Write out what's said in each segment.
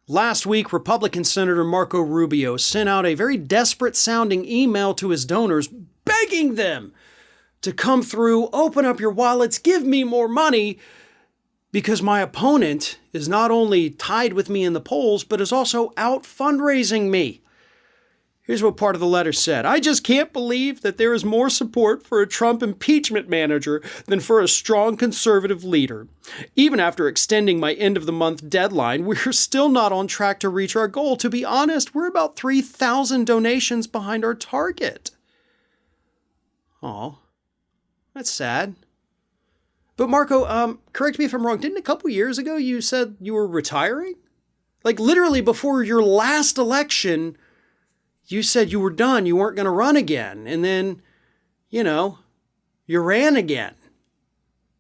Last week, Republican Senator Marco Rubio sent out a very desperate-sounding email to his donors begging them to come through, open up your wallets, give me more money, because my opponent is not only tied with me in the polls, but is also out fundraising me. Here's what part of the letter said. I just can't believe that there is more support for a Trump impeachment manager than for a strong conservative leader. Even after extending my end-of-the-month deadline, we're still not on track to reach our goal. To be honest, we're about 3,000 donations behind our target. Aw, that's sad. But Marco, correct me if I'm wrong, didn't a couple years ago you said you were retiring? Like literally before your last election, you said you were done, you weren't going to run again. And then, you ran again.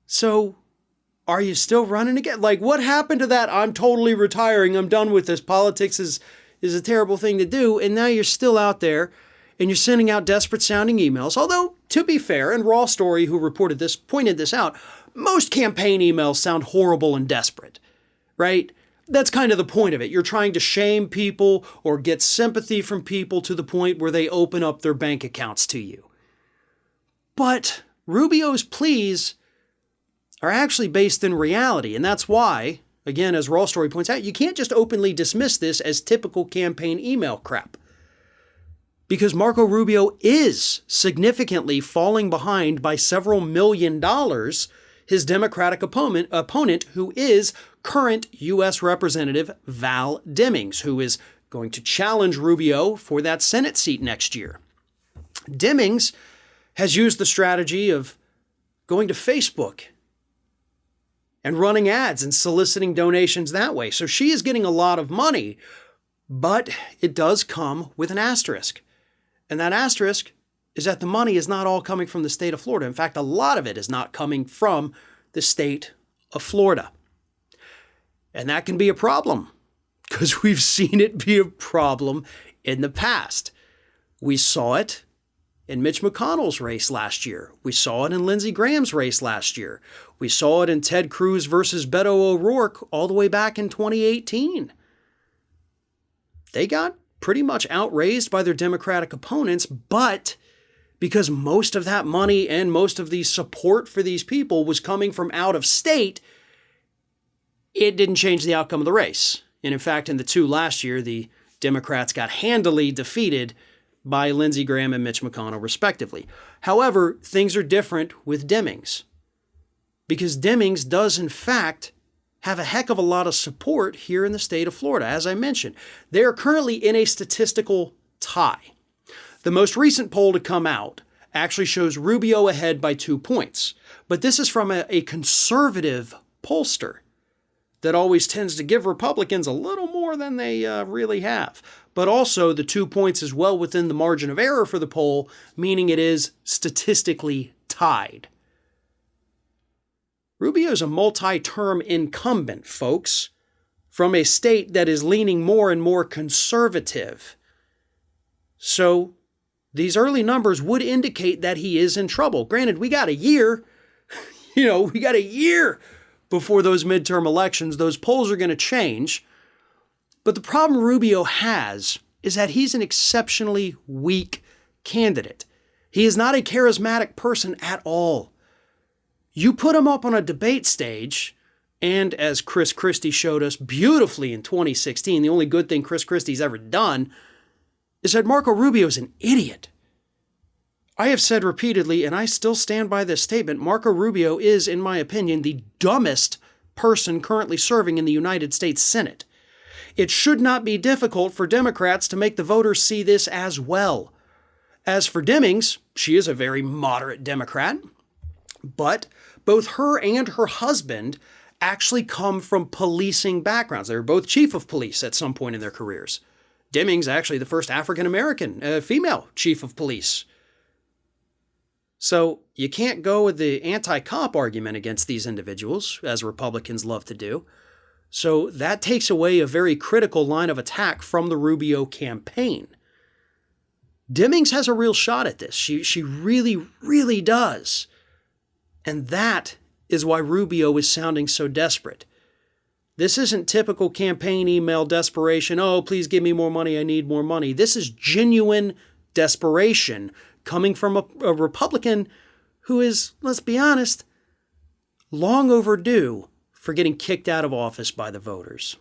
So are you still running again? Like what happened to that? I'm totally retiring. I'm done with this. Politics is a terrible thing to do. And now you're still out there and you're sending out desperate sounding emails. Although to be fair, and Raw Story, who reported this, pointed this out, most campaign emails sound horrible and desperate, right? That's kind of the point of it. You're trying to shame people or get sympathy from people to the point where they open up their bank accounts to you. But Rubio's pleas are actually based in reality. And that's why, again, as Raw Story points out, you can't just openly dismiss this as typical campaign email crap. Because Marco Rubio is significantly falling behind by several $1 million his Democratic opponent, who is current U.S. Representative Val Demings, who is going to challenge Rubio for that Senate seat next year. Demings has used the strategy of going to Facebook and running ads and soliciting donations that way. So she is getting a lot of money, but it does come with an asterisk. And that asterisk is that the money is not all coming from the state of Florida. In fact, a lot of it is not coming from the state of Florida. And that can be a problem because we've seen it be a problem in the past. We saw it in Mitch McConnell's race last year. We saw it in Lindsey Graham's race last year. We saw it in Ted Cruz versus Beto O'Rourke all the way back in 2018. They got pretty much outraised by their Democratic opponents, but because most of that money and most of the support for these people was coming from out of state, it didn't change the outcome of the race. And in fact, in the two last year, the Democrats got handily defeated by Lindsey Graham and Mitch McConnell, respectively. However, things are different with Demings, because Demings does, in fact, have a heck of a lot of support here in the state of Florida. As I mentioned, they are currently in a statistical tie. The most recent poll to come out actually shows Rubio ahead by 2 points, but this is from a conservative pollster that always tends to give Republicans a little more than they really have. But also the 2 points is well within the margin of error for the poll, meaning it is statistically tied. Rubio's a multi-term incumbent, folks, from a state that is leaning more and more conservative. So these early numbers would indicate that he is in trouble. Granted, we got a year, we got a year before those midterm elections. Those polls are going to change. But the problem Rubio has is that he's an exceptionally weak candidate. He is not a charismatic person at all. You put him up on a debate stage, and as Chris Christie showed us beautifully in 2016, the only good thing Chris Christie's ever done is that Marco Rubio is an idiot. I have said repeatedly, and I still stand by this statement, Marco Rubio is, in my opinion, the dumbest person currently serving in the United States Senate. It should not be difficult for Democrats to make the voters see this as well. As for Demings, she is a very moderate Democrat, but both her and her husband actually come from policing backgrounds. They were both chief of police at some point in their careers. Deming's actually the first African-American female chief of police. So you can't go with the anti-cop argument against these individuals, as Republicans love to do. So that takes away a very critical line of attack from the Rubio campaign. Demings has a real shot at this. She really, really does. And that is why Rubio is sounding so desperate. This isn't typical campaign email desperation. Oh, please give me more money. I need more money. This is genuine desperation coming from a Republican who is, let's be honest, long overdue for getting kicked out of office by the voters.